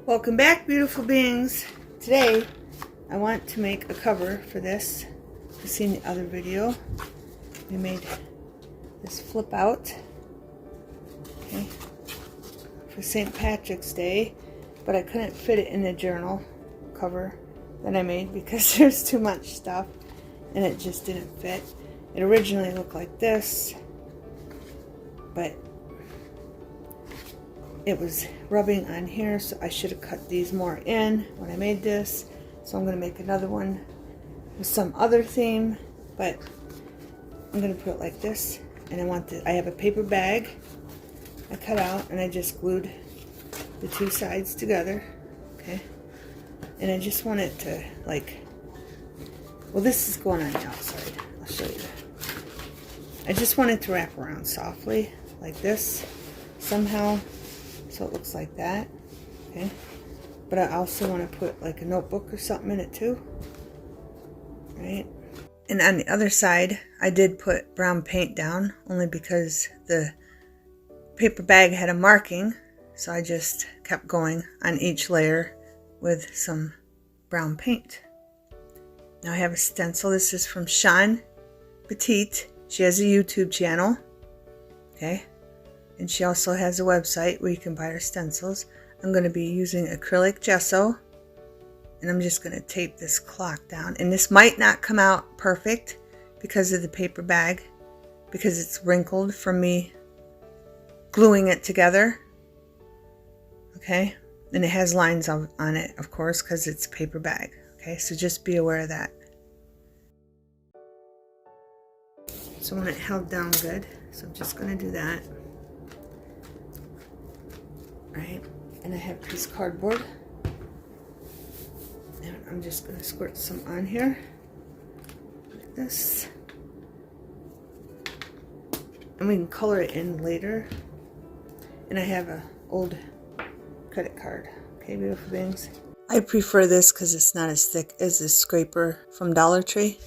Welcome back, beautiful beings. Today I want to make a cover for this. You've seen the other video. We made this flip out, okay, for St. Patrick's Day, but I couldn't fit it in the journal cover that I made because there's too much stuff and it just didn't fit. It originally looked like this, but it was rubbing on here, so I should have cut these more in when I made this. So I'm going to make another one with some other theme, but I'm going to put it like this. And I have a paper bag I cut out, and I just glued the two sides together, okay? And I just want it to, like, well, this is going on the outside. I'll show you. I just want it to wrap around softly, like this, somehow. So it looks like that, okay? But I also want to put like a notebook or something in it too, right? And on the other side, I did put brown paint down, only because the paper bag had a marking, so I just kept going on each layer with some brown paint. Now I have a stencil. This is from Sean Petite. She has a YouTube channel, okay? And she also has a website where you can buy her stencils. I'm going to be using acrylic gesso. And I'm just going to tape this clock down. And this might not come out perfect because of the paper bag, because it's wrinkled from me gluing it together. Okay? And it has lines on it, of course, because it's a paper bag. Okay? So just be aware of that. So I want it held down good. So I'm just going to do that. Right, and I have a piece of cardboard, and I'm just going to squirt some on here like this, and we can color it in later. And I have an old credit card. Okay, beautiful beings, I prefer this because it's not as thick as this scraper from Dollar Tree.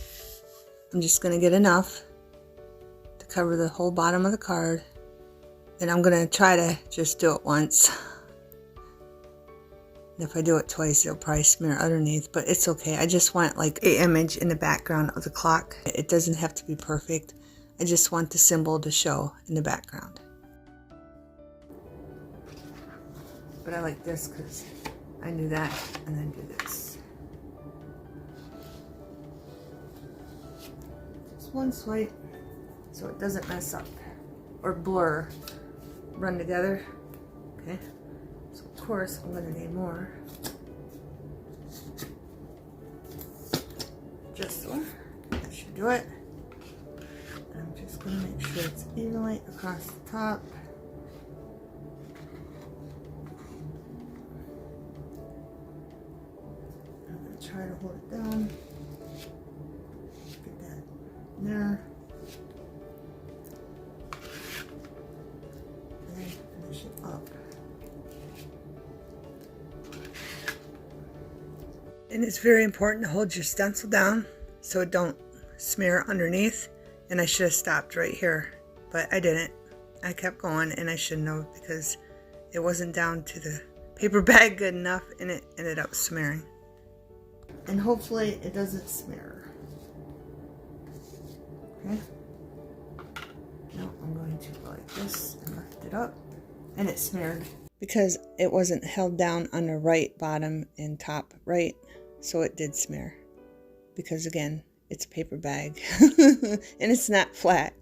I'm just going to get enough to cover the whole bottom of the card. And I'm going to try to just do it once. And if I do it twice, it'll probably smear underneath, but it's okay. I just want like an image in the background of the clock. It doesn't have to be perfect. I just want the symbol to show in the background. But I like this because I knew that, and then do this. Just one swipe so it doesn't mess up or blur. Run together, okay? So of course I'm gonna need more. Just so that should do it. And I'm just gonna make sure it's evenly across the top. I'm gonna try to hold it down. Get that there. Up. And it's very important to hold your stencil down so it don't smear underneath. And I should have stopped right here, but I didn't. I kept going, and I should know because it wasn't down to the paper bag good enough, and it ended up smearing. And hopefully it doesn't smear. Okay. Now I'm going to go like this and lift it up. And it smeared because it wasn't held down on the right bottom and top right, so it did smear because again it's a paper bag and it's not flat.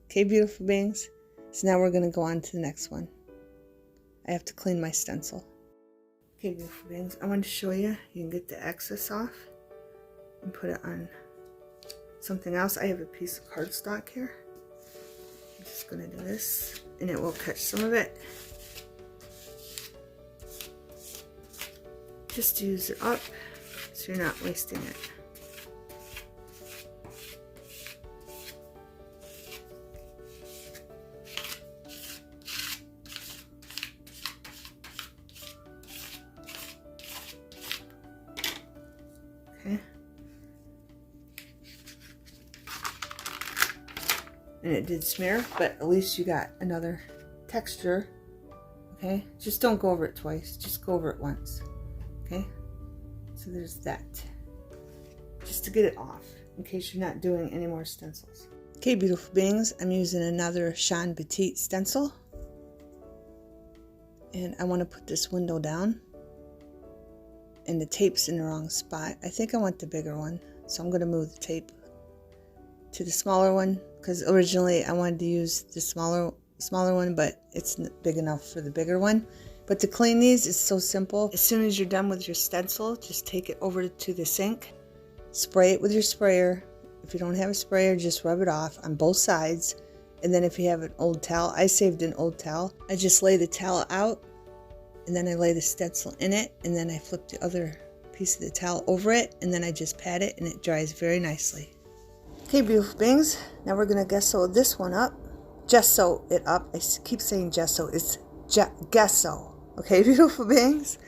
Okay, beautiful beings, so now we're going to go on to the next one. I have to clean my stencil. Okay, beautiful beings, I want to show you can get the excess off and put it on something else. I have a piece of cardstock here. I'm just going to do this and it will catch some of it. Just use it up so you're not wasting it. Okay. And it did smear, but at least you got another texture. Okay, just don't go over it twice, just go over it once. Okay, so there's that. Just to get it off, in case you're not doing any more stencils. Okay, beautiful beings, I'm using another Sean Petite stencil. And I want to put this window down. And the tape's in the wrong spot. I think I want the bigger one. So I'm going to move the tape to the smaller one. Because originally I wanted to use the smaller one, but it's big enough for the bigger one. But to clean these is so simple. As soon as you're done with your stencil, just take it over to the sink. Spray it with your sprayer. If you don't have a sprayer, just rub it off on both sides. And then if you have an old towel, I saved an old towel. I just lay the towel out, and then I lay the stencil in it, and then I flip the other piece of the towel over it, and then I just pat it, and it dries very nicely. Okay, beautiful beings, now we're going to gesso this one up. Gesso it up. I keep saying gesso. It's gesso. Okay, beautiful beings.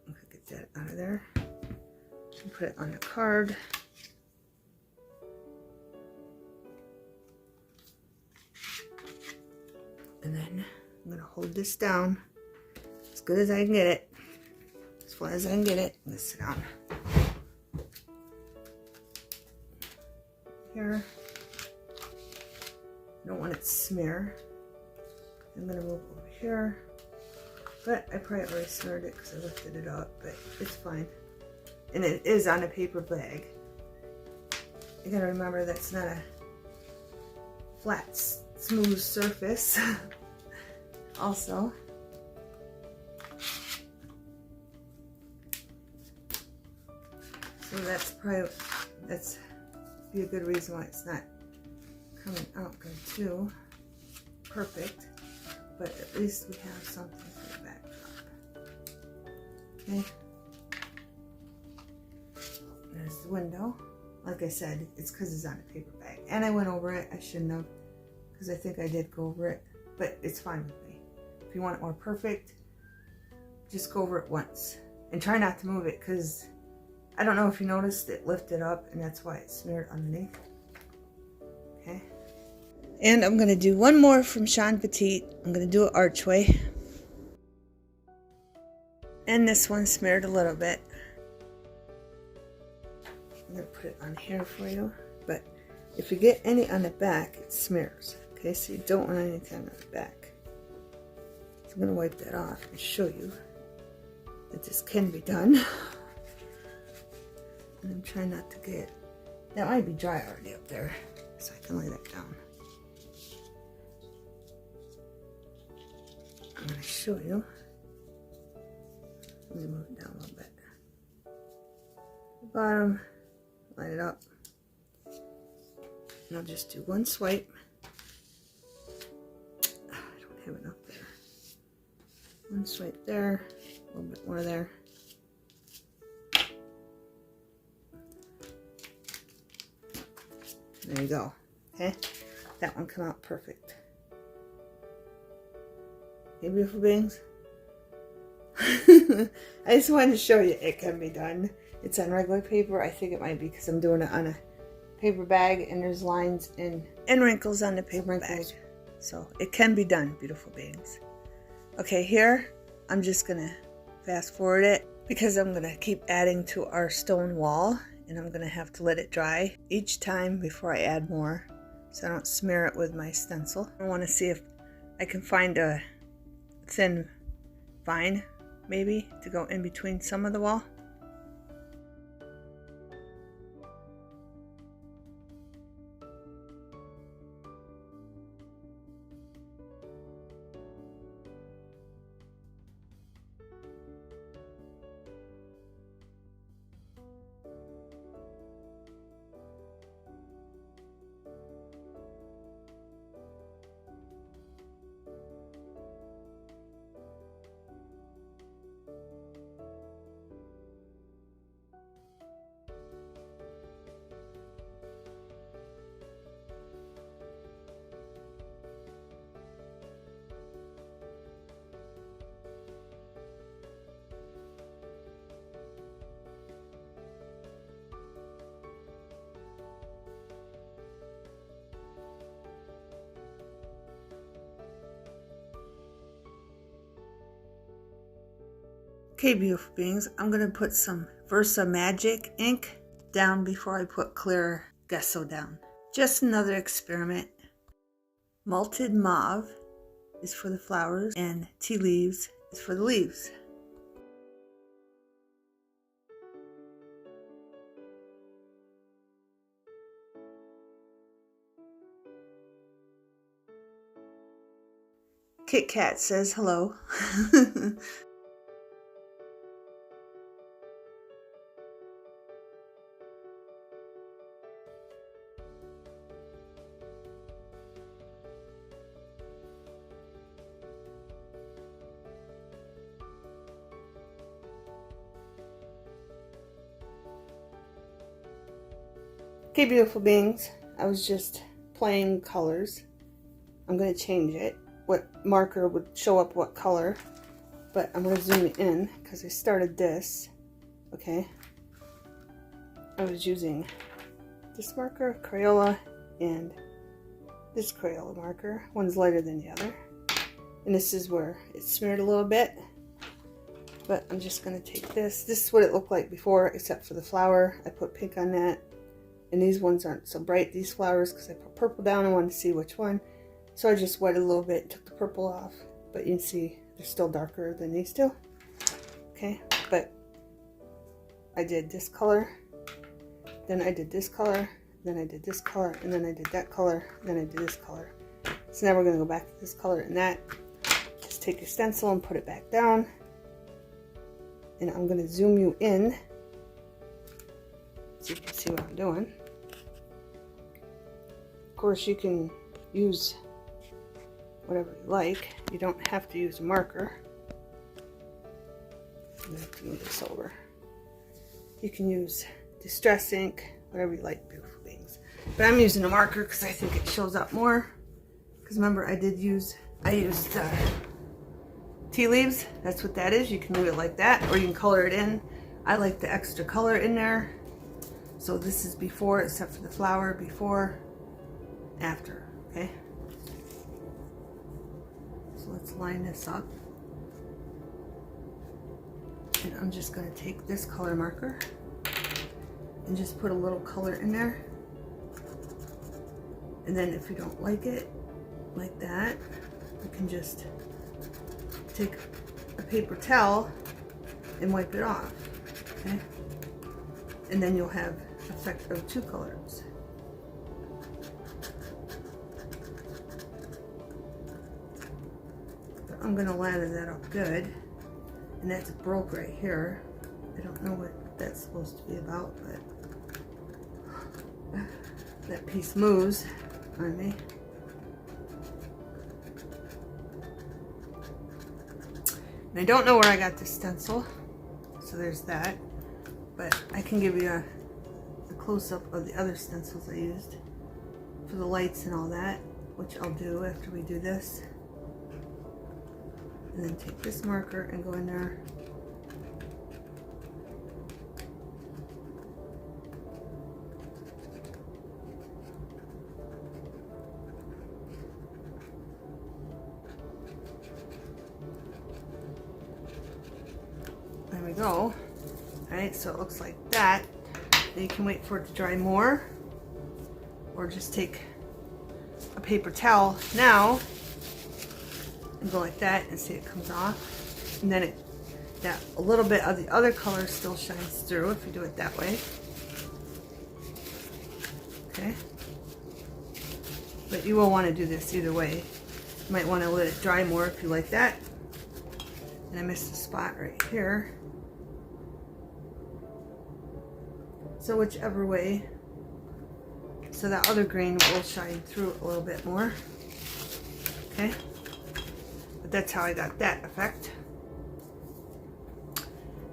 I'm going to get that out of there and put it on the card. And then I'm going to hold this down as good as I can get it. As far as I can get it. I'm going to sit down here. I don't want it to smear. I'm going to move over here. But I probably already smeared it because I lifted it up. But it's fine. And it is on a paper bag. You got to remember that's not a flat, smooth surface. Also, so that's be a good reason why it's not coming out good too. Perfect, but at least we have something for the backdrop. Okay, there's the window. Like I said, it's because it's on a paper bag, and I went over it. I shouldn't have, because I think I did go over it, but it's fine with me. If you want it more perfect, just go over it once and try not to move it, because I don't know if you noticed it lifted up, and that's why it smeared underneath. Okay, and I'm going to do one more from Sean Petite. I'm going to do an archway, and this one smeared a little bit. I'm going to put it on here for you, but if you get any on the back, it smears. Okay, so you don't want anything on the back. So I'm going to wipe that off and show you that this can be done. And I'm trying not to get, that might be dry already up there, so I can lay that down. I'm going to show you. Let me move it down a little bit. The bottom, line it up. And I'll just do one swipe. I don't have enough there. One swipe there, a little bit more there. There you go. Okay, that one come out perfect. Okay, beautiful beings. I just wanted to show you it can be done. It's on regular paper. I think it might be because I'm doing it on a paper bag, and there's lines and wrinkles on the paper bag. So it can be done, beautiful beings. Okay, here I'm just gonna fast forward it because I'm gonna keep adding to our stone wall, and I'm gonna have to let it dry each time before I add more, so I don't smear it with my stencil. I want to see if I can find a thin vine maybe to go in between some of the wall. Okay, beautiful beings, I'm going to put some Versa Magic ink down before I put clear gesso down. Just another experiment. Malted mauve is for the flowers and tea leaves is for the leaves. Kit Kat says hello. Okay, beautiful beings, I was just playing colors. I'm going to change it. What marker would show up what color, but I'm going to zoom in because I started this. Okay, I was using this marker, Crayola, and this Crayola marker. One's lighter than the other, and this is where it smeared a little bit, but I'm just going to take this. This is what it looked like before, except for the flower. I put pink on that, and these ones aren't so bright, these flowers, because I put purple down. I wanted to see which one. So I just wetted a little bit and took the purple off, but you can see they're still darker than these two. Okay, but I did this color, then I did this color, then I did this color, and then I did that color, then I did this color. So now we're going to go back to this color and that. Just take your stencil and put it back down. And I'm going to zoom you in so you can see what I'm doing. Of course, you can use whatever you like. You don't have to use a marker. I'm going to have to move this over. You can use distress ink, whatever you like, beautiful beings. But I'm using a marker because I think it shows up more. Because remember, I used tea leaves. That's what that is. You can do it like that, or you can color it in. I like the extra color in there. So this is before, except for the flower, before, after, okay? So let's line this up. And I'm just going to take this color marker and just put a little color in there. And then if you don't like it like that, you can just take a paper towel and wipe it off, okay? And then you'll have effect of two colors. So I'm going to lather that up good. And that's broke right here. I don't know what that's supposed to be about, but that piece moves on me. And I don't know where I got this stencil, so there's that. But I can give you a close-up of the other stencils I used for the lights and all that, which I'll do after we do this. And then take this marker and go in there. There we go. Alright, so it looks like that. Then you can wait for it to dry more, or just take a paper towel now and go like that and see it comes off. And then a little bit of the other color still shines through if you do it that way. Okay. But you will want to do this either way. You might want to let it dry more if you like that. And I missed a spot right here. So whichever way, so that other green will shine through a little bit more. Okay. But that's how I got that effect.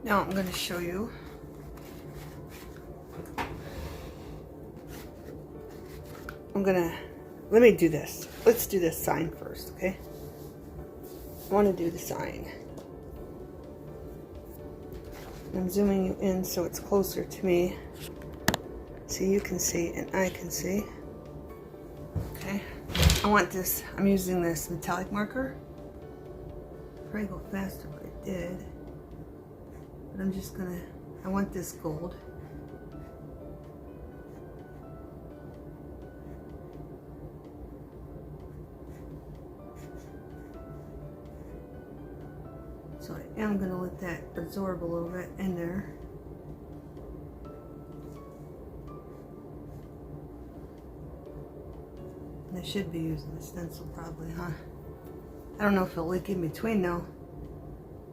Now I'm going to show you. Let me do this. Let's do this sign first, okay? I want to do the sign. I'm zooming you in so it's closer to me, so you can see and I can see. Okay. I want this, I'm using this metallic marker. Probably go faster, but it did. But I'm just gonna, I want this gold. So I am gonna let that absorb a little bit in there. And I should be using the stencil probably, huh? I don't know if it'll leak in between though.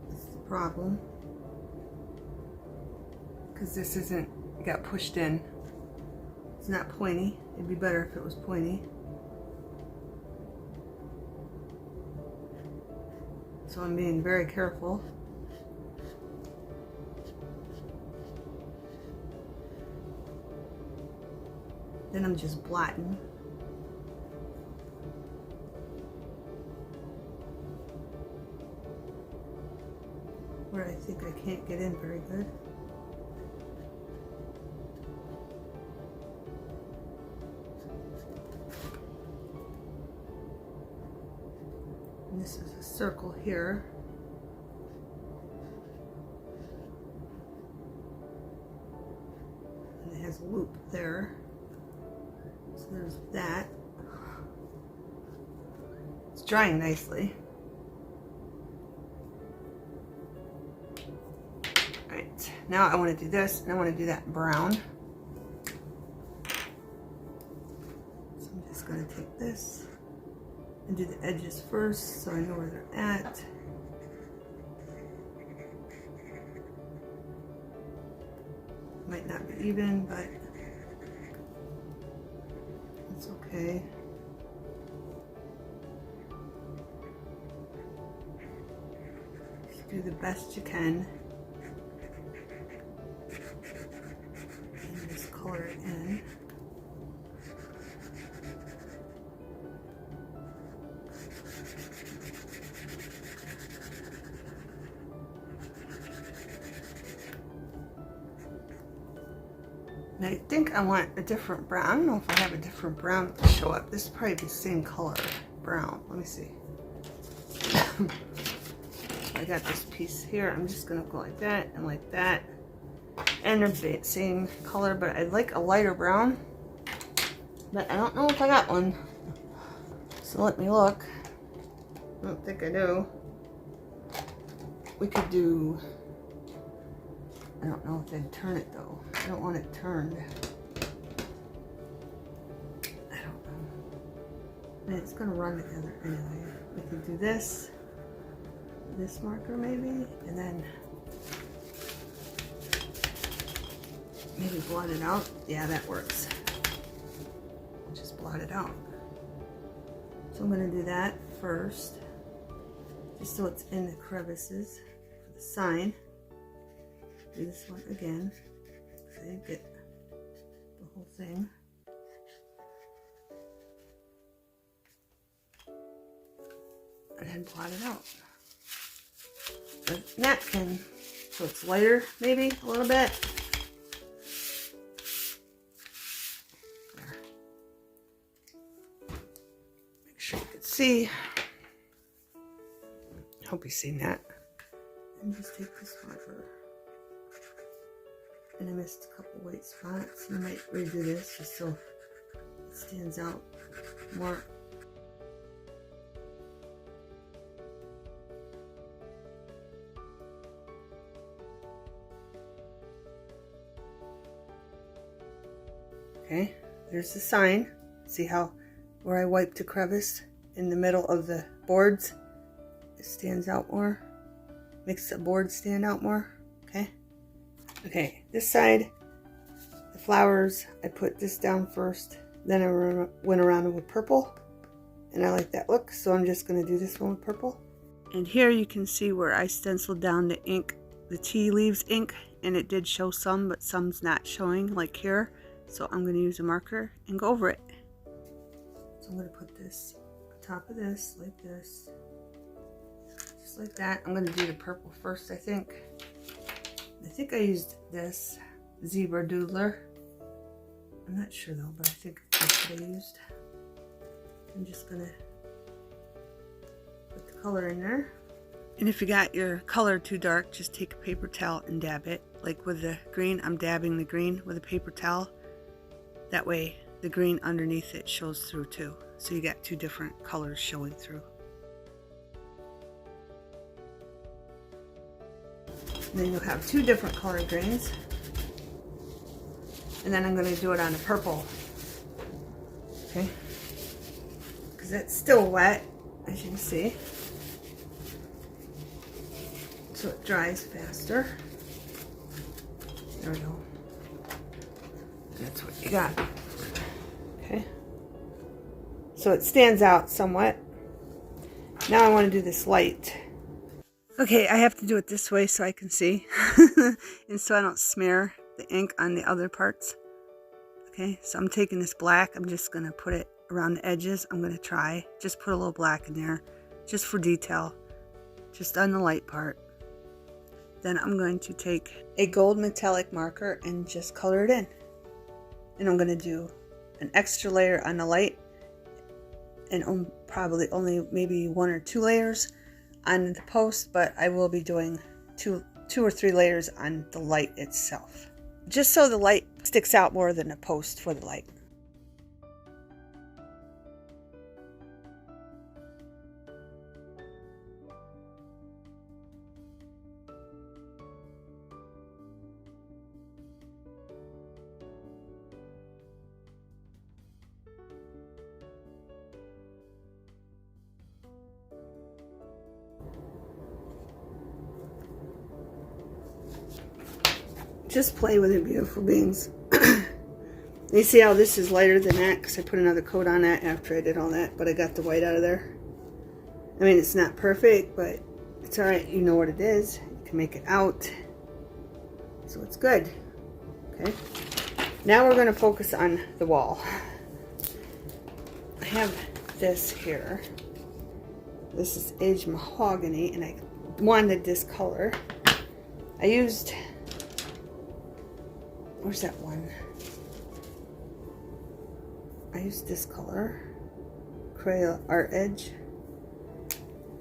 That's the problem. Because this isn't, got pushed in. It's not pointy. It'd be better if it was pointy. So I'm being very careful. Then I'm just blotting. Where I think I can't get in very good. And this is a circle here. And it has a loop there. So there's that. It's drying nicely. Alright, now I want to do this, and I want to do that brown. So I'm just going to take this and do the edges first so I know where they're at. Might not be even, but it's okay. Just do the best you can. And just color it in. And I think I want a different brown. I don't know if I have a different brown to show up. This is probably the same color brown. Let me see. I got this piece here. I'm just gonna go like that and like that. And the same color, but I'd like a lighter brown. But I don't know if I got one. So let me look. I don't think I do. We could do, I don't know if they'd turn it though. I don't want it turned. I don't know. And it's gonna run together anyway. We can do this marker maybe, and then maybe blot it out. Yeah, that works. Just blot it out. So I'm gonna do that first, just so it's in the crevices for the sign. Do this one again. So I didn't get the whole thing. And then blot it out. The napkin, so it's lighter, maybe a little bit. There. Make sure you can see. I hope you've seen that. And just take this marker. And I missed a couple white spots. I might redo this just so it stands out more. Okay, there's the sign. See how where I wiped the crevice in the middle of the boards? It stands out more. Makes the board stand out more. Okay. Okay, this side, the flowers, I put this down first. Then I went around with purple. And I like that look, so I'm just going to do this one with purple. And here you can see where I stenciled down the ink, the tea leaves ink. And it did show some, but some's not showing, like here. So I'm going to use a marker and go over it. So I'm going to put this on top of this, like this. Just like that. I'm going to do the purple first, I think. I think I used this zebra doodler. I'm not sure though, but I think that's what I used. I'm just going to put the color in there. And if you got your color too dark, just take a paper towel and dab it. Like with the green, I'm dabbing the green with a paper towel. That way the green underneath it shows through too. So you got two different colors showing through. And then you'll have two different color greens. And then I'm going to do it on the purple. Okay? Because it's still wet, as you can see. So it dries faster. There we go. That's what you got. Okay. So it stands out somewhat. Now I want to do this light. Okay, I have to do it this way so I can see. And so I don't smear the ink on the other parts. Okay, so I'm taking this black. I'm just going to put it around the edges. I'm going to just put a little black in there. Just for detail. Just on the light part. Then I'm going to take a gold metallic marker and just color it in. And I'm going to do an extra layer on the light. And probably only maybe 1 or 2 layers on the post, but I will be doing two or 3 layers on the light itself, just so the light sticks out more than the post for the light. Just play with it, beautiful beings. You see how this is lighter than that because I put another coat on that after I did all that, but I got the white out of there. I mean, it's not perfect, but it's alright. You know what it is. You can make it out. So it's good. Okay. Now we're going to focus on the wall. I have this here. This is aged mahogany, and I wanted this color. I used... Where's that one? I used this color, Crayon Art Edge.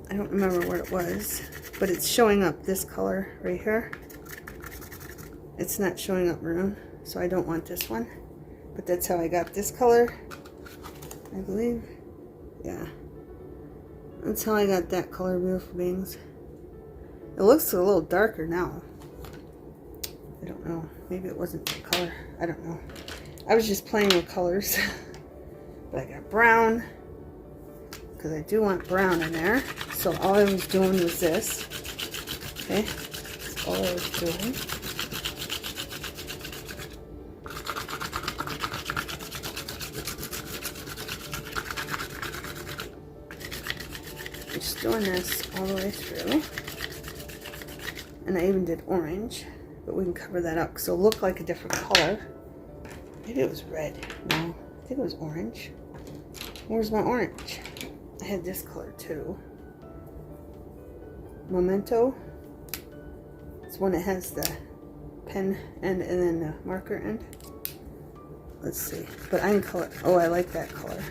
I don't remember what it was, but it's showing up this color right here. It's not showing up maroon, so I don't want this one. But that's how I got this color, I believe. Yeah. That's how I got that color, beautiful beings. It looks a little darker now. I don't know. Maybe it wasn't the color. I don't know. I was just playing with colors. But I got brown. Because I do want brown in there. So all I was doing was this. Okay. That's all I was doing. Just doing this all the way through. And I even did orange. But we can cover that up because it'll look like a different color. Maybe it was red. No, I think it was orange. Where's my orange? I had this color too. Memento. It's one that has the pen end and then the marker end. Let's see. But I can color. Oh, I like that color.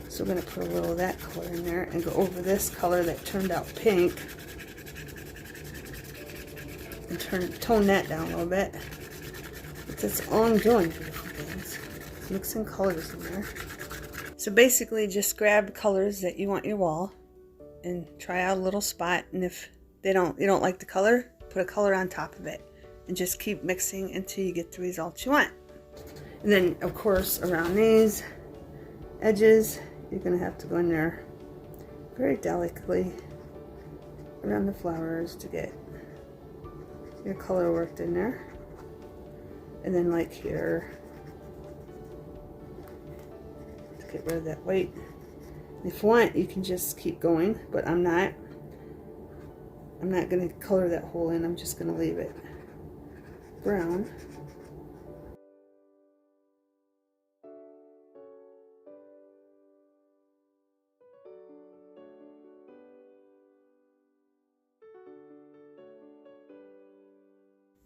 So we're going to put a little of that color in there and go over this color that turned out pink. And tone that down a little bit. But that's all I'm doing, beautiful things. Mixing colors in there. So basically just grab colors that you want your wall and try out a little spot, and if you don't like the color, put a color on top of it and just keep mixing until you get the results you want. And then of course around these edges you're going to have to go in there very delicately around the flowers to get your color worked in there. And then like here, to get rid of that white. If you want, you can just keep going, but I'm not going to color that hole in. I'm just going to leave it brown.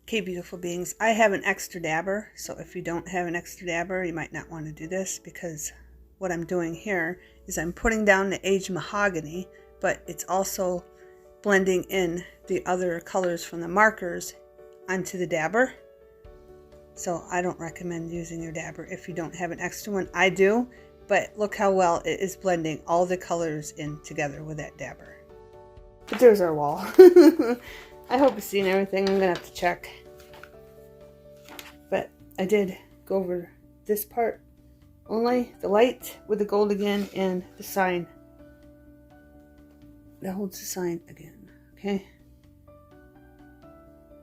Okay, beautiful beings, I have an extra dabber, so if you don't have an extra dabber, you might not want to do this, because what I'm doing here is I'm putting down the aged mahogany, but it's also blending in the other colors from the markers onto the dabber. So I don't recommend using your dabber if you don't have an extra one. I do, but look how well it is blending all the colors in together with that dabber. But there's our wall. I hope you've seen everything. I'm gonna have to check. But I did go over this part only, the light with the gold again, and the sign that holds the sign again, okay?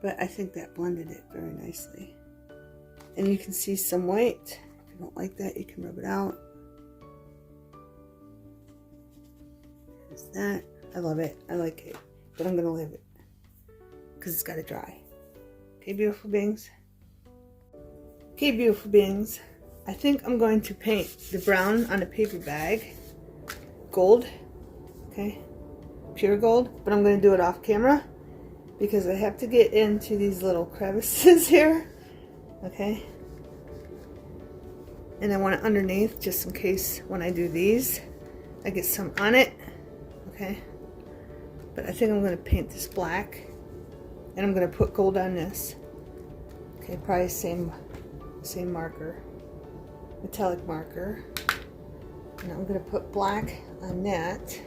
But I think that blended it very nicely. And you can see some white. If you don't like that, you can rub it out. There's that. I love it. I like it. But I'm going to leave it because it's got to dry. Okay, beautiful beings? Okay, beautiful beings. I think I'm going to paint the brown on a paper bag gold. Okay, pure gold. But I'm going to do it off camera because I have to get into these little crevices here. Okay, and I want it underneath just in case when I do these I get some on it. Okay, but I think I'm going to paint this black and I'm going to put gold on this. Okay, probably same marker, metallic marker, and I'm going to put black on that.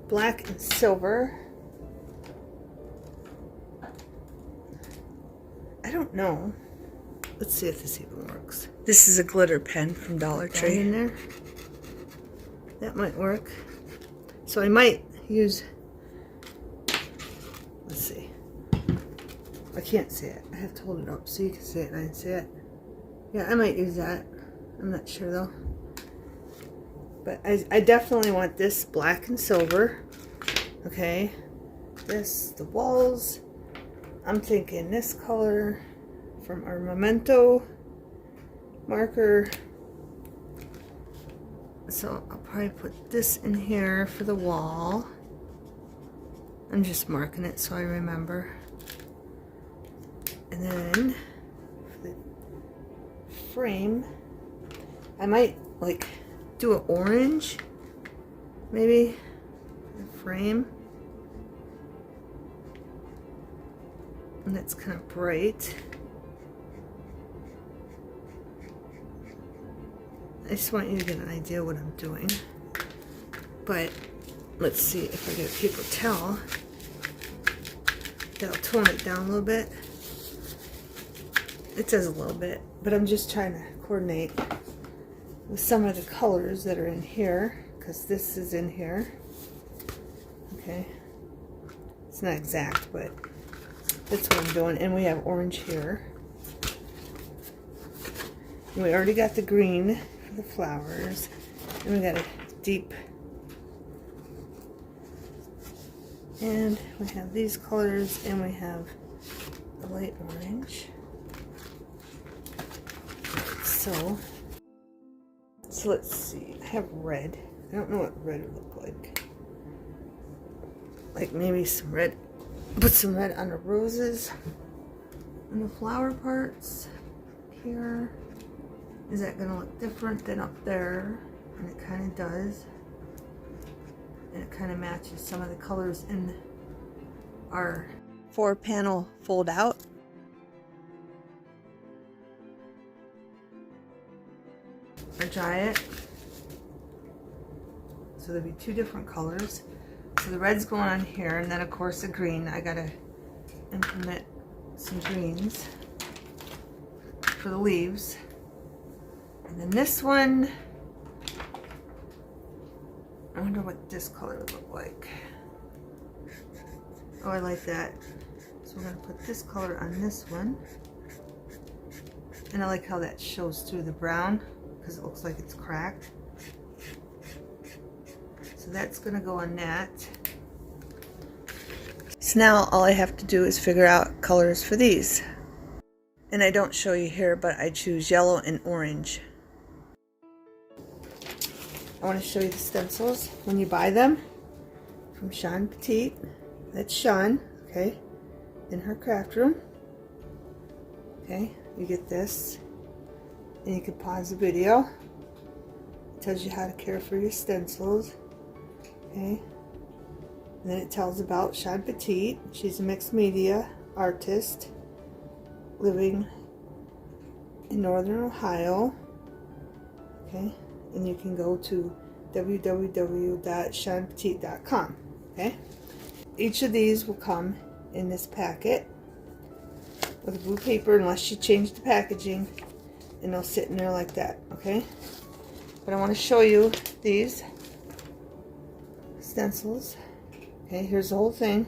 Black and silver. I don't know. Let's see if this even works. This is a glitter pen from Dollar Tree. In there. That might work. So I might use, let's see. I can't see it. I have to hold it up so you can see it and I can see it. Yeah, I might use that. I'm not sure though. But I definitely want this black and silver. Okay. This, the walls. I'm thinking this color from our Memento marker. So I'll probably put this in here for the wall. I'm just marking it so I remember. And then for the frame, I might like do an orange, maybe, the frame. And that's kind of bright. I just want you to get an idea what I'm doing. But let's see if I get a paper towel. That'll tone it down a little bit. It does a little bit, but I'm just trying to coordinate with some of the colors that are in here, because this is in here. Okay. It's not exact, but that's what I'm doing. And we have orange here. And we already got the green for the flowers. And we got a deep. And we have these colors, and we have the light orange. So let's see. I have red. I don't know what red would look like. Like maybe some red. Put some red on the roses and the flower parts here. Is that going to look different than up there? And it kind of does. And it kind of matches some of the colors in our 4-panel fold out. Or dry it. So there'll be 2 different colors. So the red's going on here, and then of course the green. I gotta implement some greens for the leaves. And then this one, I wonder what this color would look like. Oh, I like that. So we're gonna put this color on this one. And I like how that shows through the brown, because it looks like it's cracked. So that's going to go on that. So now all I have to do is figure out colors for these. And I don't show you here, but I choose yellow and orange. I want to show you the stencils when you buy them from Sean Petite. That's Sean, okay, in her craft room. Okay, you get this. And you can pause the video. tells you how to care for your stencils. Okay. And then it tells about Sean Petit. She's a mixed media artist living in Northern Ohio. Okay. And you can go to www.seanpetit.com. Okay. Each of these will come in this packet with blue paper unless you change the packaging, and they'll sit in there like that. Okay. But I want to show you these stencils. Okay, here's the whole thing.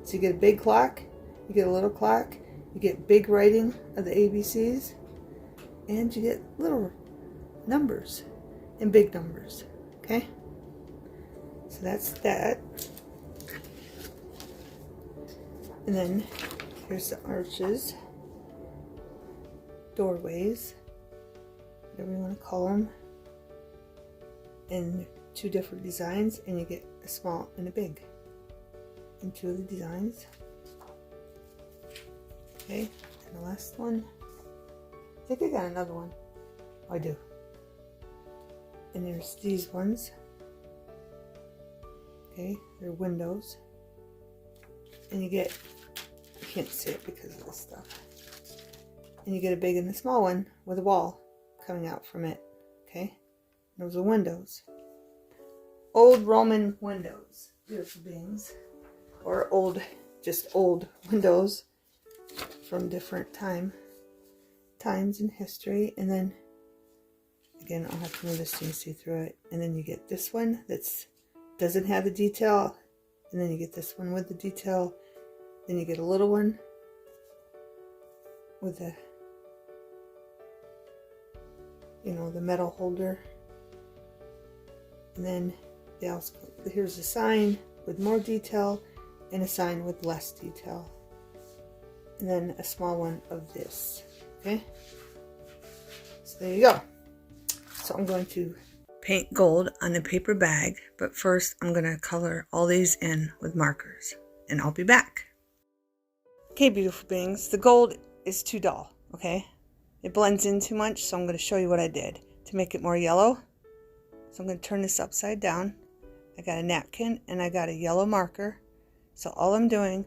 So you get a big clock, you get a little clock, you get big writing of the ABCs, and you get little numbers and big numbers. Okay, so that's that. And then here's the arches, doorways, whatever you want to call them, in 2 different designs, and you get a small and a big in 2 of the designs. Okay, and the last one, I think I got another one. Oh, I do. And there's these ones. Okay, they're windows, and you can't see it because of this stuff, and you get a big and a small one with a wall coming out from it. Okay, those are windows. Old Roman windows, beautiful beings, or just old windows from different times in history. And then again, I'll have to move this so you can see through it. And then you get this one that's doesn't have the detail, and then you get this one with the detail. Then you get a little one with the, the metal holder. And then here's a sign with more detail and a sign with less detail. And then a small one of this. Okay? So there you go. So I'm going to paint gold on the paper bag, but first I'm going to color all these in with markers, and I'll be back. Okay, beautiful beings, the gold is too dull, okay? It blends in too much, so I'm going to show you what I did to make it more yellow. So I'm going to turn this upside down. I got a napkin and I got a yellow marker. So all I'm doing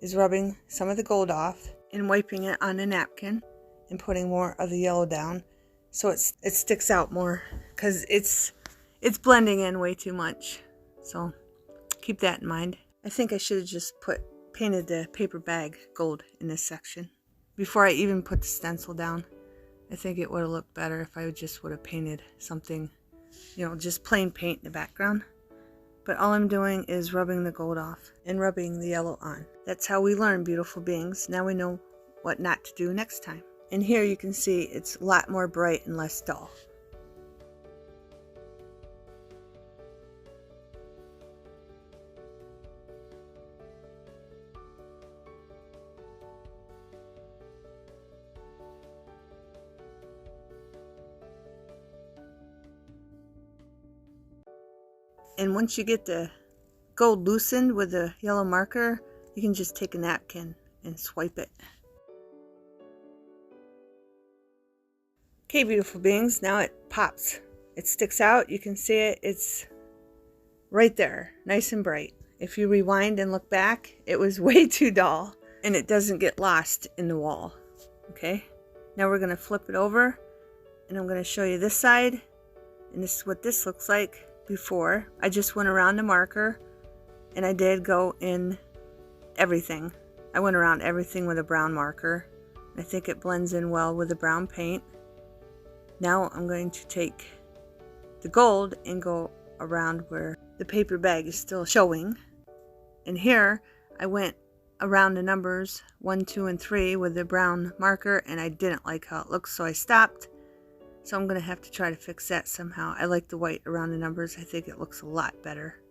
is rubbing some of the gold off and wiping it on the napkin and putting more of the yellow down so it sticks out more, because it's blending in way too much. So keep that in mind. I think I should have just painted the paper bag gold in this section before I even put the stencil down. I think it would have looked better if I just would have painted something, just plain paint in the background. But all I'm doing is rubbing the gold off and rubbing the yellow on. That's how we learn, beautiful beings. Now we know what not to do next time. And here you can see it's a lot more bright and less dull. And once you get the gold loosened with the yellow marker, you can just take a napkin and swipe it. Okay, beautiful beings, now it pops. It sticks out, you can see it, it's right there, nice and bright. If you rewind and look back, it was way too dull, and it doesn't get lost in the wall. Okay, now we're gonna flip it over, and I'm gonna show you this side, and this is what this looks like before. I just went around the marker, and I did go in everything. I went around everything with a brown marker. I think it blends in well with the brown paint. Now I'm going to take the gold and go around where the paper bag is still showing. And here I went around the numbers 1, 2, and 3 with the brown marker, and I didn't like how it looks, so I stopped. So I'm going to have to try to fix that somehow. I like the white around the numbers. I think it looks a lot better.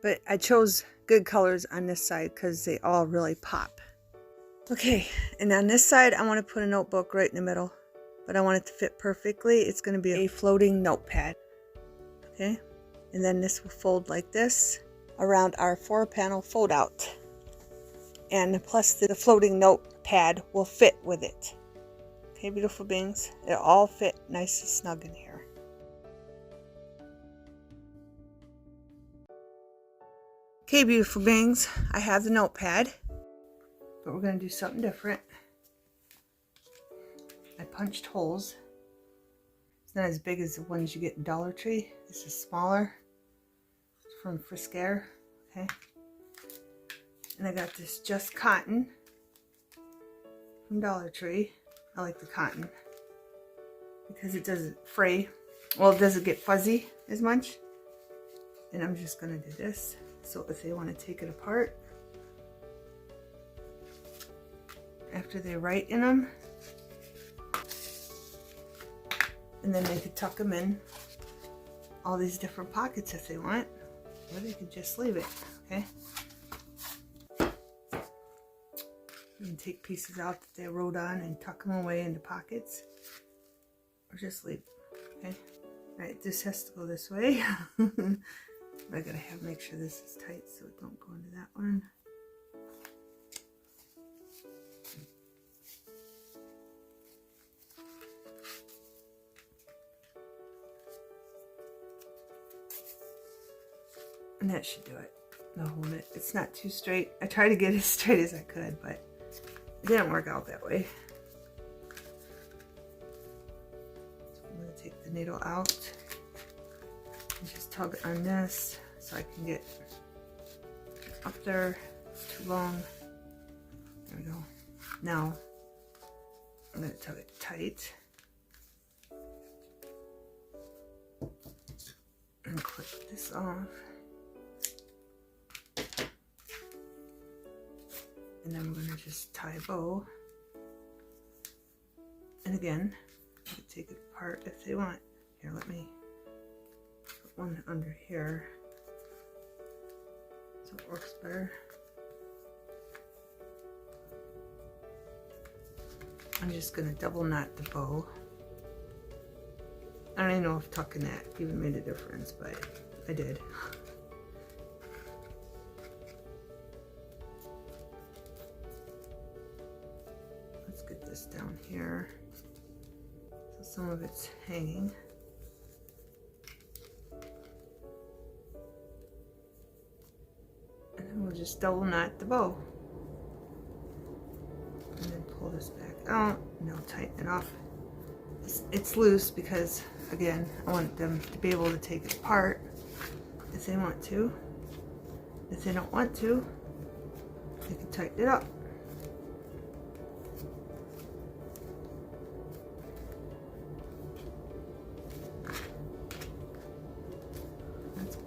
But I chose good colors on this side because they all really pop. Okay, and on this side I want to put a notebook right in the middle, but I want it to fit perfectly. It's going to be a floating notepad. Okay, and then this will fold like this around our 4-panel fold out. And plus the floating notepad will fit with it. Okay, beautiful beings. It all fit nice and snug in here. Okay, beautiful beings. I have the notepad, but we're going to do something different. I punched holes. It's not as big as the ones you get in Dollar Tree. This is smaller. It's from Friskair. Okay. And I got this Just Cotton from Dollar Tree. I like the cotton because it doesn't fray. Well, it doesn't get fuzzy as much. And I'm just going to do this. So if they want to take it apart, after they write in them, and then they could tuck them in all these different pockets if they want, or they could just leave it, okay? You can take pieces out that they wrote on and tuck them away into pockets, or just leave, okay? All right, this has to go this way. But I gotta make sure this is tight so it don't go into that one. And that should do it. I'll hold it. It's not too straight. I tried to get it as straight as I could, but it didn't work out that way. So I'm going to take the needle out and just tug on this so I can get up there. It's too long. There we go. Now I'm going to tug it tight and clip this off. And then we're going to just tie a bow. And again, you can take it apart if they want. Here, let me put one under here so it works better. I'm just going to double knot the bow. I don't even know if tucking that even made a difference, but I did. Get this down here so some of it's hanging. And then we'll just double knot the bow. And then pull this back out and I'll tighten it off. It's loose because, again, I want them to be able to take it apart if they want to. If they don't want to, they can tighten it up.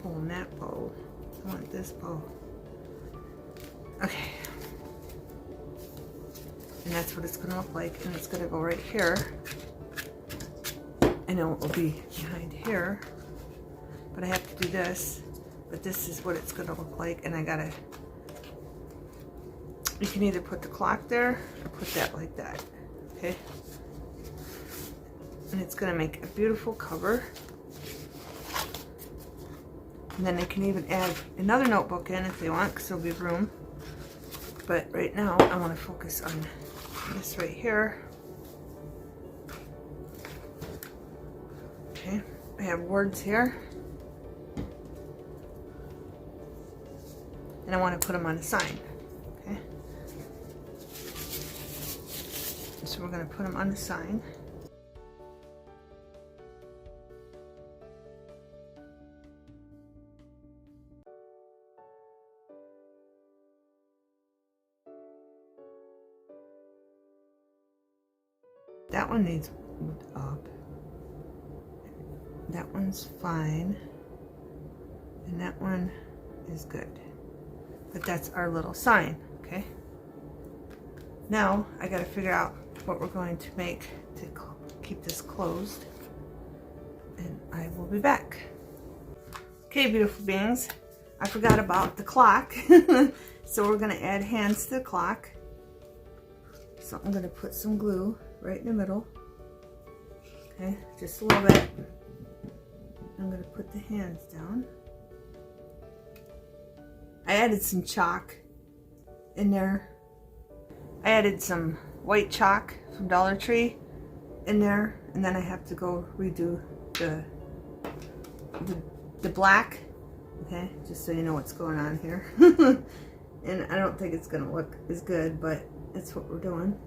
Pulling that bow. I want this bow. Okay. And that's what it's going to look like. And it's going to go right here. I know it will be behind here. But I have to do this. But this is what it's going to look like. And I got to... You can either put the clock there or put that like that. Okay? And it's going to make a beautiful cover. And then they can even add another notebook in if they want, because there'll be room. But right now, I want to focus on this right here. Okay, I have words here. And I want to put them on a sign. Okay. So we're going to put them on the sign. That one needs moved up. That one's fine. And that one is good. But that's our little sign, okay? Now, I gotta figure out what we're going to make to keep this closed. And I will be back. Okay, beautiful beings. I forgot about the clock. So we're gonna add hands to the clock. So I'm gonna put some glue right in the middle. Okay, just a little bit. I'm going to put the hands down. I added some chalk in there. I added some white chalk from Dollar Tree in there, and then I have to go redo the black. Okay, just so you know what's going on here. And I don't think it's gonna look as good, but that's what we're doing.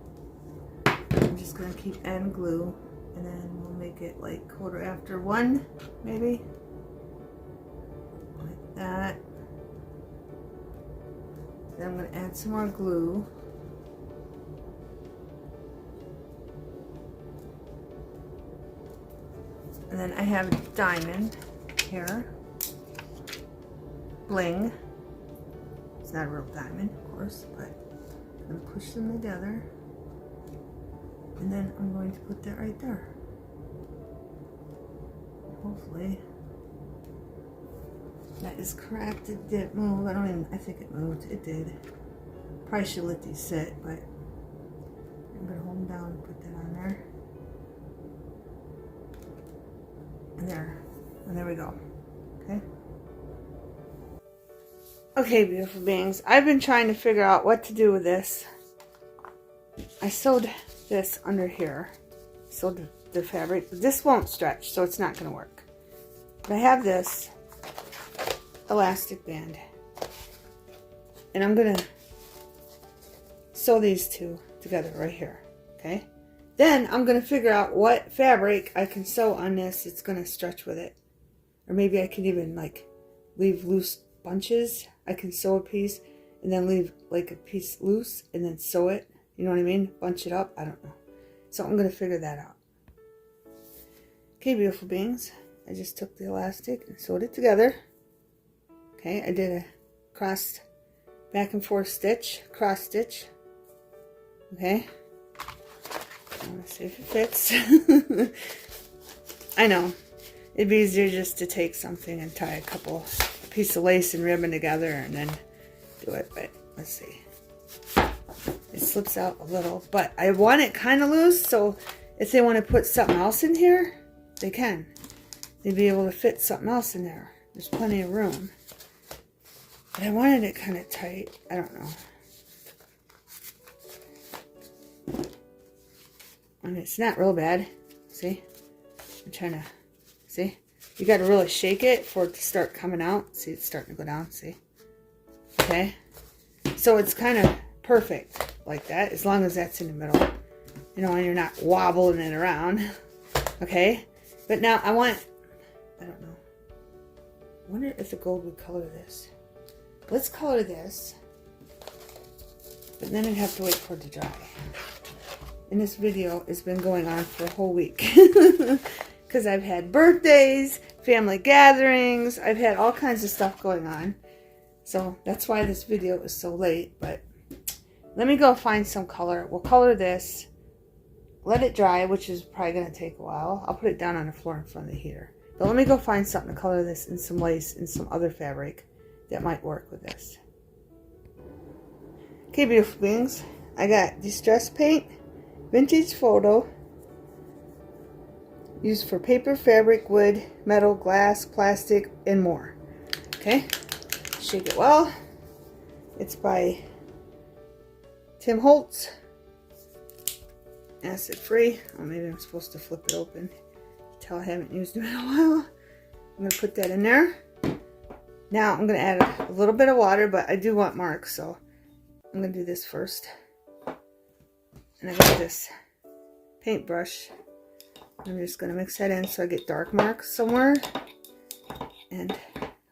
I'm just gonna keep adding glue, and then we'll make it like 1:15, maybe, like that. Then I'm gonna add some more glue. And then I have a diamond here, bling. It's not a real diamond, of course, but I'm gonna push them together. And then I'm going to put that right there. Hopefully that is correct. It didn't move. I think it moved. It did. Probably should let these sit, but I'm gonna hold them down and put that on there. And there we go. Okay. Okay, beautiful beings. I've been trying to figure out what to do with this. I sewed this under here. Sewed the fabric. But this won't stretch, so it's not going to work. But I have this elastic band. And I'm going to sew these two together right here. Okay. Then I'm going to figure out what fabric I can sew on this. It's going to stretch with it. Or maybe I can even like leave loose bunches. I can sew a piece and then leave like a piece loose and then sew it. You know what I mean? Bunch it up. I don't know. So I'm going to figure that out. Okay, beautiful beings. I just took the elastic and sewed it together. Okay, I did a cross back and forth stitch, cross stitch. Okay. I'm going to see if it fits. I know. It'd be easier just to take something and tie a piece of lace and ribbon together and then do it. But let's see. It slips out a little. But I want it kind of loose, so if they want to put something else in here, they can. They'd be able to fit something else in there. There's plenty of room. But I wanted it kind of tight. I don't know. I mean, it's not real bad. See? I'm trying to... See? You got to really shake it for it to start coming out. See, it's starting to go down. See? Okay? So it's kind of perfect like that, as long as that's in the middle. You know, and you're not wobbling it around. Okay? But now I want... I don't know. I wonder if the gold would color this. Let's color this. But then I'd have to wait for it to dry. And this video has been going on for a whole week. Because I've had birthdays, family gatherings. I've had all kinds of stuff going on. So that's why this video is so late. But let me go find some color. We'll color this. Let it dry, which is probably going to take a while. I'll put it down on the floor in front of the heater. But let me go find something to color this in some lace and some other fabric that might work with this. Okay, beautiful beings. I got Distress Paint. Vintage Photo, used for paper, fabric, wood, metal, glass, plastic, and more. Okay, shake it well. It's by Tim Holtz, acid free. Oh, maybe I'm supposed to flip it open. Tell I haven't used it in a while. I'm going to put that in there. Now I'm going to add a little bit of water, but I do want marks, so I'm going to do this first. And I got this paintbrush. I'm just going to mix that in so I get dark marks somewhere and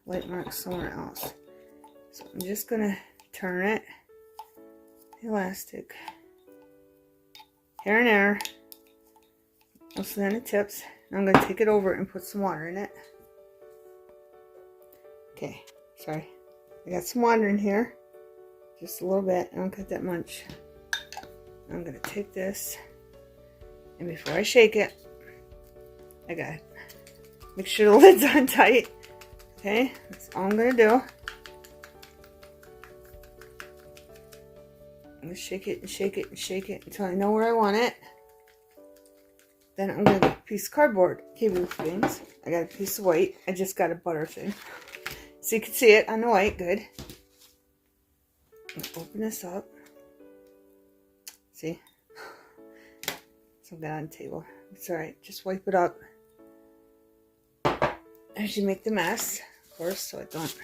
light marks somewhere else. So I'm just going to turn it, elastic, here and there, also then it tips. And I'm going to take it over and put some water in it. Okay, sorry. I got some water in here, just a little bit. I don't get that much. I'm going to take this, and before I shake it, I got to make sure the lid's on tight. Okay, that's all I'm going to do. I'm going to shake it and shake it and shake it until I know where I want it. Then I'm going to get a piece of cardboard. Okay, beautiful beings. I got a piece of white. I just got a butter thing. So you can see it on the white. Good. I'm going to open this up. See? So Still got on the table. It's alright, just wipe it up. As you make the mess, of course, so it don't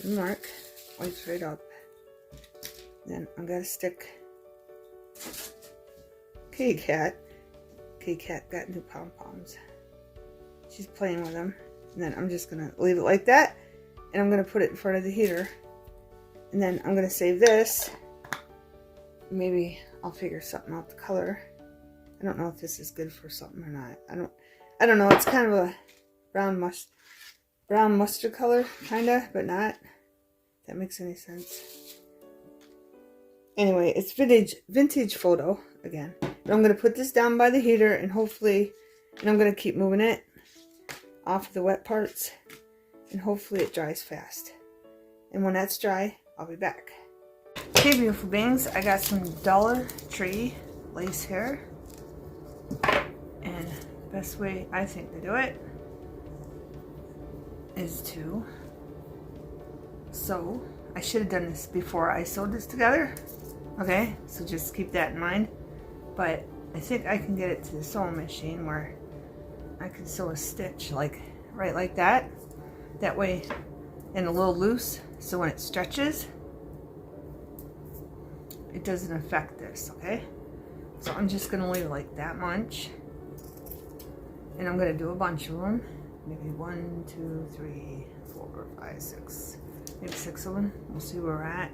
mark. Wipes right up. Then I'm gonna stick Kitty Cat. Kitty Cat got new pom-poms. She's playing with them. And then I'm just gonna leave it like that. And I'm gonna put it in front of the heater. And then I'm gonna save this. Maybe I'll figure something out the color. I don't know if this is good for something or not. I don't know. It's kind of a brown mustard color, kinda, but not. If that makes any sense. Anyway, it's vintage photo again. And I'm gonna put this down by the heater, and hopefully, and I'm gonna keep moving it off the wet parts, and hopefully it dries fast. And when that's dry, I'll be back. Okay, beautiful beings, I got some Dollar Tree lace here, and the best way I think to do it is to sew. I should have done this before I sewed this together. Okay, so just keep that in mind. But I think I can get it to the sewing machine where I can sew a stitch like right like that. That way, and a little loose, so when it stretches, it doesn't affect this, okay? So I'm just gonna leave it like that much. And I'm gonna do a bunch of them. Maybe 1, 2, 3, 4, 5, 6. Maybe 6 of them. We'll see where we're at.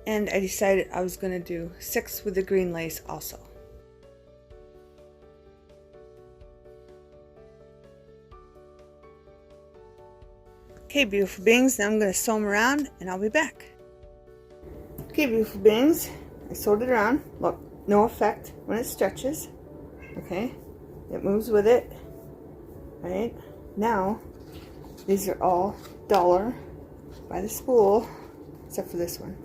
And I decided I was gonna do 6 with the green lace also. Okay, beautiful beings, now I'm going to sew them around and I'll be back. Okay, beautiful beings, I sewed it around. Look, no effect when it stretches. Okay, it moves with it. Right, now these are all $1 by the spool, except for this one.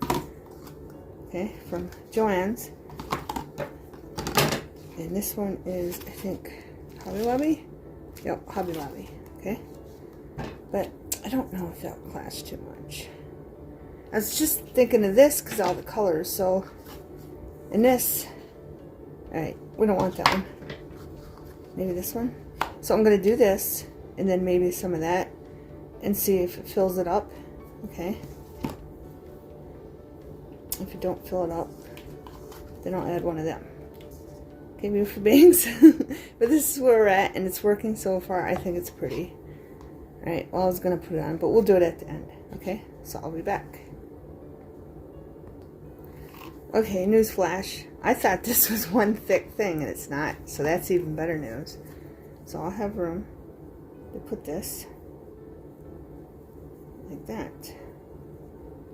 Okay, from Joann's. And this one is, I think, Hobby Lobby? Yep, Hobby Lobby. Okay, but I don't know if that will clash too much. I was just thinking of this because all the colors. So, and this, alright, we don't want that one. Maybe this one. So I'm going to do this, and then maybe some of that, and see if it fills it up. Okay. If you don't fill it up, then I'll add one of them. Okay, beautiful beings. But this is where we're at, and it's working so far. I think it's pretty. Alright, well, I was going to put it on, but we'll do it at the end, okay? So I'll be back. Okay, news flash. I thought this was one thick thing, and it's not, so that's even better news. So I'll have room to put this like that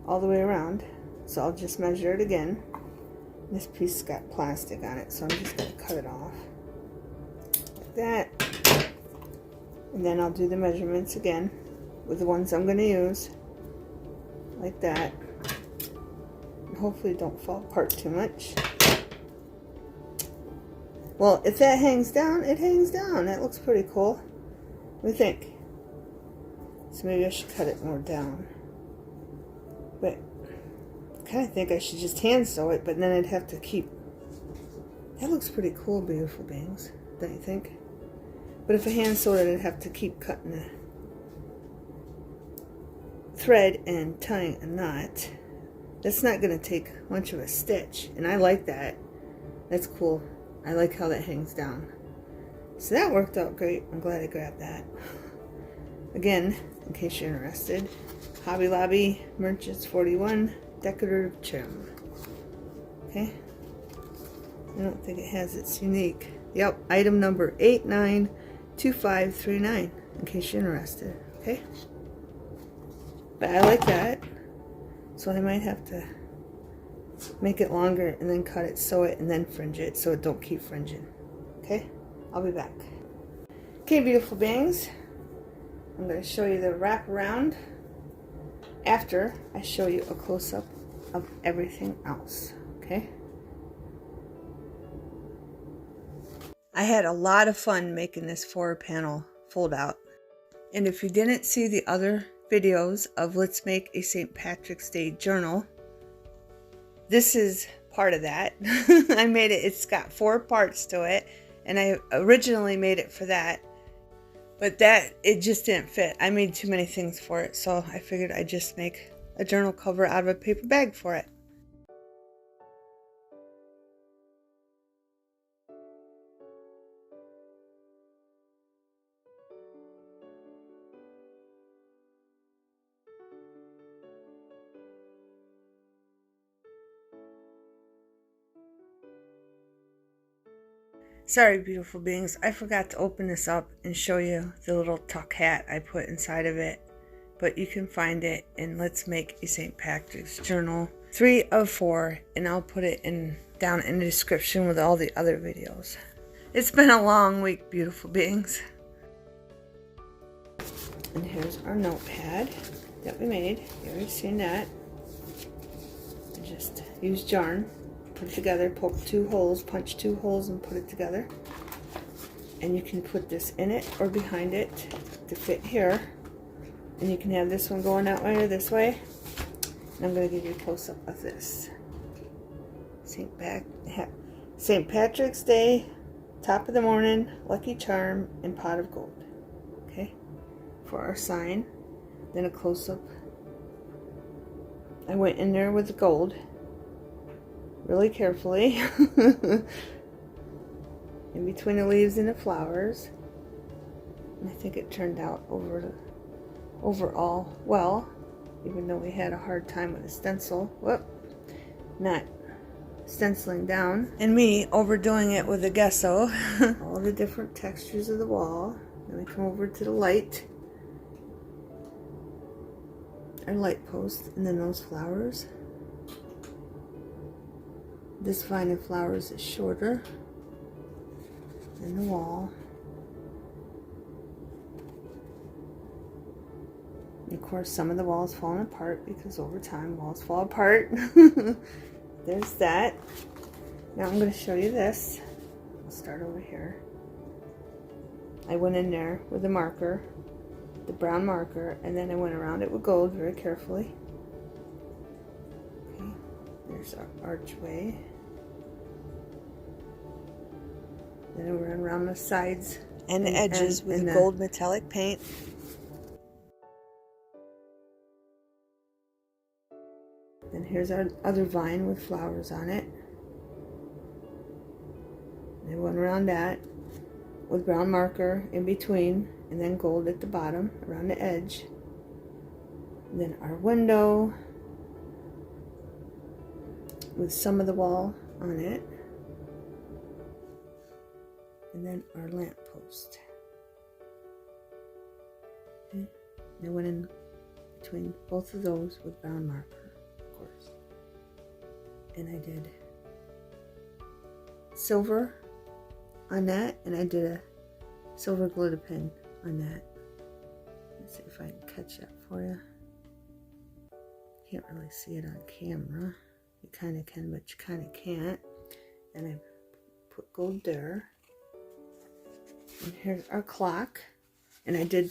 all the way around. So I'll just measure it again. This piece got plastic on it, so I'm just going to cut it off like that. And then I'll do the measurements again with the ones I'm going to use, like that. And hopefully it don't fall apart too much. Well, if that hangs down, it hangs down. That looks pretty cool. What do you think? So maybe I should cut it more down. But I kind of think I should just hand sew it, but then I'd have to keep... That looks pretty cool, beautiful beings, don't you think? But if I hand sewed it, I'd have to keep cutting the thread and tying a knot. That's not going to take much of a stitch, and I like that. That's cool. I like how that hangs down. So that worked out great. I'm glad I grabbed that. Again, in case you're interested, Hobby Lobby Merchants 41 Decorative Trim. Okay? I don't think it has its unique. Yep, item number 892539, in case you're interested. Okay? But I like that. So I might have to make it longer and then cut it, sew it, and then fringe it so it don't keep fringing. Okay? I'll be back. Okay, beautiful beings. I'm going to show you the wrap around after I show you a close-up of everything else. Okay? I had a lot of fun making this 4-panel fold out. And if you didn't see the other videos of Let's Make a St. Patrick's Day Journal, this is part of that. I made it, it's got 4 parts to it, and I originally made it for that, but it just didn't fit. I made too many things for it, so I figured I'd just make a journal cover out of a paper bag for it. Sorry, beautiful beings, I forgot to open this up and show you the little tuck hat I put inside of it. But you can find it in Let's Make a St. Patrick's Journal 3 of 4, and I'll put it down in the description with all the other videos. It's been a long week, beautiful beings. And here's our notepad that we made. You already seen that. I just used yarn, put it together, poke 2 holes, punch 2 holes, and put it together. And you can put this in it or behind it to fit here. And you can have this one going that way or this way. And I'm going to give you a close-up of this. St. Patrick's Day, top of the morning, lucky charm, and pot of gold. Okay, for our sign. Then a close-up. I went in there with the gold really carefully. In between the leaves and the flowers. And I think it turned out overall well, even though we had a hard time with the stencil. Whoop, not stenciling down, and me overdoing it with the gesso. All the different textures of the wall. Then we come over to the light, our light post, and then those flowers. This vine of flowers is shorter than the wall. Of course, some of the walls falling apart because over time walls fall apart. There's that. Now I'm going to show you this. I'll start over here. I went in there with a marker, the brown marker, and then I went around it with gold very carefully. Okay, there's our archway. Then I went around the sides and the edges with the gold metallic paint. Then here's our other vine with flowers on it. I went around that with brown marker in between, and then gold at the bottom around the edge. And then our window with some of the wall on it. And then our lamp post. Okay. And I went in between both of those with brown marker. And I did silver on that, and I did a silver glitter pin on that. Let's see if I can catch that for you. Can't really see it on camera. You kind of can, but you kind of can't. And I put gold there. And here's our clock. And I did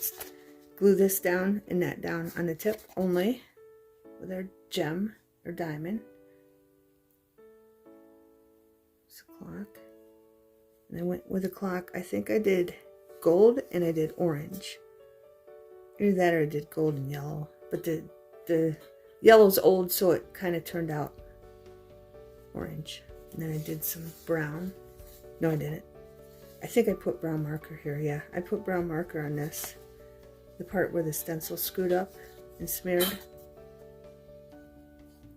glue this down and that down on the tip only with our gem or diamond. It's a clock. And I went with the clock. I think I did gold and I did orange. Either that or I did gold and yellow. But the yellow's old, so it kind of turned out orange. And then I did some brown. No, I didn't. I think I put brown marker here. Yeah, I put brown marker on this. The part where the stencil screwed up and smeared.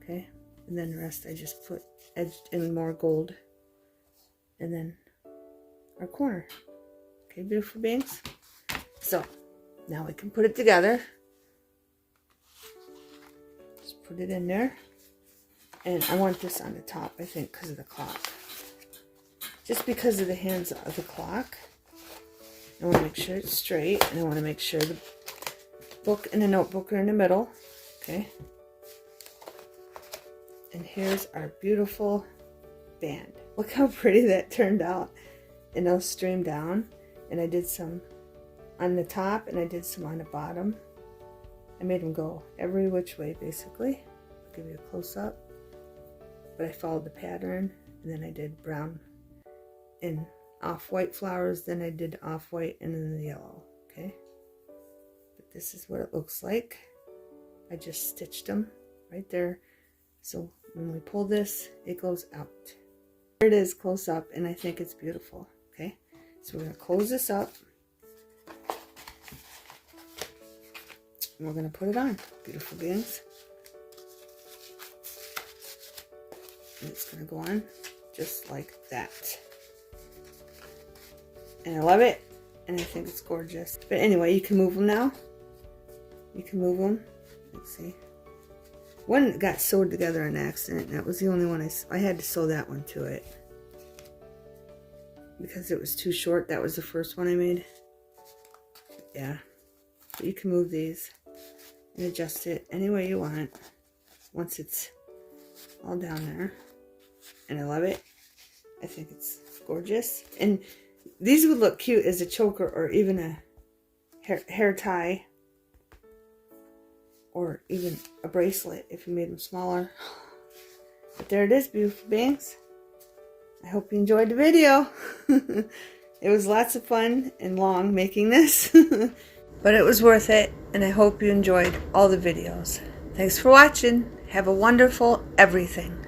Okay. And then the rest I just put edged in more gold. And then our corner. Okay, beautiful beings. So now we can put it together. Just put it in there. And I want this on the top, I think, because of the clock. Just because of the hands of the clock. I want to make sure it's straight. And I want to make sure the book and the notebook are in the middle. Okay. And here's our beautiful band. Look how pretty that turned out. And they'll stream down. And I did some on the top and I did some on the bottom. I made them go every which way basically. I'll give you a close-up. But I followed the pattern, and then I did brown and off-white flowers, then I did off-white and then the yellow, okay? But this is what it looks like. I just stitched them right there. So when we pull this, it goes out. There it is close up, and I think it's beautiful, okay? So we're gonna close this up. And we're gonna put it on, beautiful beings. And it's gonna go on just like that. And I love it, and I think it's gorgeous. But anyway, you can move them now. You can move them. Let's see. One got sewed together on accident. That was the only one I had to sew that one to it. Because it was too short. That was the first one I made. Yeah. But you can move these and adjust it any way you want. Once it's all down there. And I love it. I think it's gorgeous. And these would look cute as a choker or even a hair tie. Or even a bracelet if you made them smaller. But there it is, beautiful beings. I hope you enjoyed the video. It was lots of fun and long making this. But it was worth it. And I hope you enjoyed all the videos. Thanks for watching. Have a wonderful everything.